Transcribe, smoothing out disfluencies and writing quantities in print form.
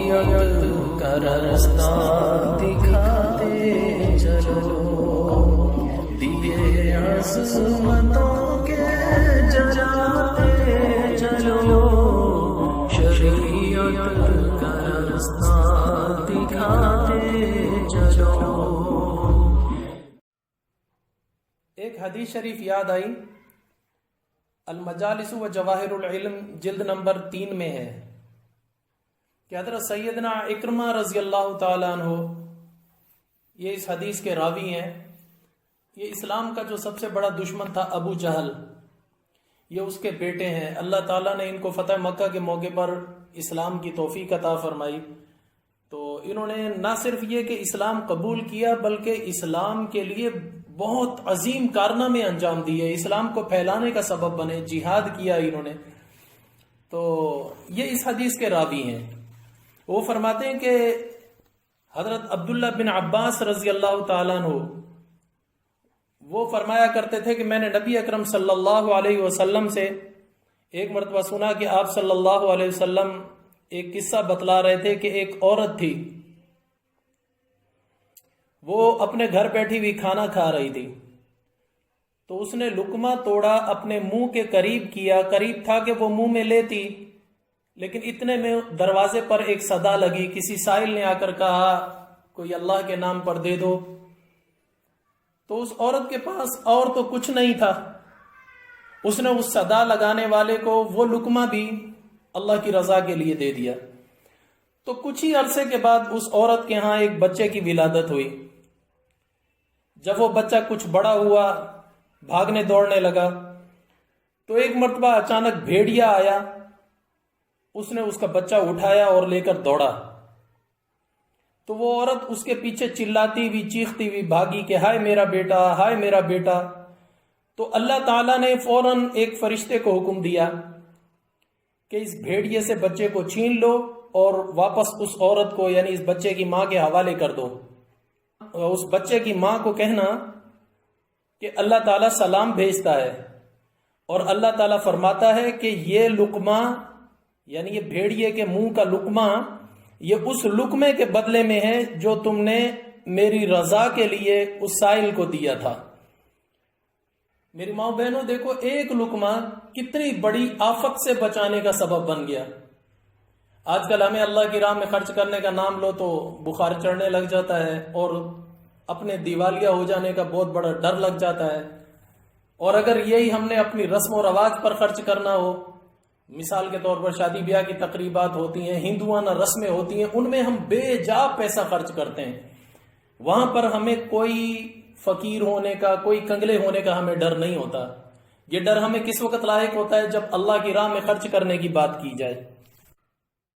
شریعت کا راستہ دکھاتے چلو، دیے عظمتوں کے جلاتے چلو، شریعت کا راستہ دکھاتے چلو۔ ایک حدیث شریف یاد آئی، المجالس و جواہر العلم جلد نمبر 3 میں ہے کہ حضرت سیدنا اکرمہ رضی اللہ تعالیٰ عنہ یہ اس حدیث کے راوی ہیں۔ یہ اسلام کا جو سب سے بڑا دشمن تھا ابو جہل، یہ اس کے بیٹے ہیں۔ اللہ تعالیٰ نے ان کو فتح مکہ کے موقع پر اسلام کی توفیق عطا فرمائی، تو انہوں نے نہ صرف یہ کہ اسلام قبول کیا بلکہ اسلام کے لیے بہت عظیم کارنامے انجام دیے، اسلام کو پھیلانے کا سبب بنے، جہاد کیا انہوں نے۔ تو یہ اس حدیث کے راوی ہیں۔ وہ فرماتے ہیں کہ حضرت عبداللہ بن عباس رضی اللہ تعالیٰ عنہ وہ فرمایا کرتے تھے کہ میں نے نبی اکرم صلی اللہ علیہ وسلم سے ایک مرتبہ سنا کہ آپ صلی اللہ علیہ وسلم ایک قصہ بتلا رہے تھے کہ ایک عورت تھی، وہ اپنے گھر بیٹھی ہوئی کھانا کھا رہی تھی، تو اس نے لقمہ توڑا، اپنے منہ کے قریب کیا، قریب تھا کہ وہ منہ میں لیتی، لیکن اتنے میں دروازے پر ایک صدا لگی، کسی سائل نے آ کر کہا کوئی اللہ کے نام پر دے دو۔ تو اس عورت کے پاس اور تو کچھ نہیں تھا، اس نے اس صدا لگانے والے کو وہ لقمہ بھی اللہ کی رضا کے لیے دے دیا۔ تو کچھ ہی عرصے کے بعد اس عورت کے ہاں ایک بچے کی ولادت ہوئی۔ جب وہ بچہ کچھ بڑا ہوا، بھاگنے دوڑنے لگا، تو ایک مرتبہ اچانک بھیڑیا آیا، اس نے اس کا بچہ اٹھایا اور لے کر دوڑا۔ تو وہ عورت اس کے پیچھے چلاتی ہوئی، چیختی ہوئی بھاگی کہ ہائے میرا بیٹا، ہائے میرا بیٹا۔ تو اللہ تعالیٰ نے فوراً ایک فرشتے کو حکم دیا کہ اس بھیڑیے سے بچے کو چھین لو اور واپس اس عورت کو یعنی اس بچے کی ماں کے حوالے کر دو۔ اس بچے کی ماں کو کہنا کہ اللہ تعالیٰ سلام بھیجتا ہے اور اللہ تعالیٰ فرماتا ہے کہ یہ لقمہ یعنی یہ بھیڑیے کے منہ کا لقمہ یہ اس لقمے کے بدلے میں ہے جو تم نے میری رضا کے لیے اس سائل کو دیا تھا۔ میری ماں بہنوں دیکھو، ایک لقمہ کتنی بڑی آفت سے بچانے کا سبب بن گیا۔ آج کل ہمیں اللہ کی راہ میں خرچ کرنے کا نام لو تو بخار چڑھنے لگ جاتا ہے اور اپنے دیوالیہ ہو جانے کا بہت بڑا ڈر لگ جاتا ہے۔ اور اگر یہی ہم نے اپنی رسم و رواج پر خرچ کرنا ہو، مثال کے طور پر شادی بیاہ کی تقریبات ہوتی ہیں، ہندوانہ رسمیں ہوتی ہیں، ان میں ہم بے جا پیسہ خرچ کرتے ہیں، وہاں پر ہمیں کوئی فقیر ہونے کا، کوئی کنگلے ہونے کا ہمیں ڈر نہیں ہوتا۔ یہ ڈر ہمیں کس وقت لاحق ہوتا ہے؟ جب اللہ کی راہ میں خرچ کرنے کی بات کی جائے۔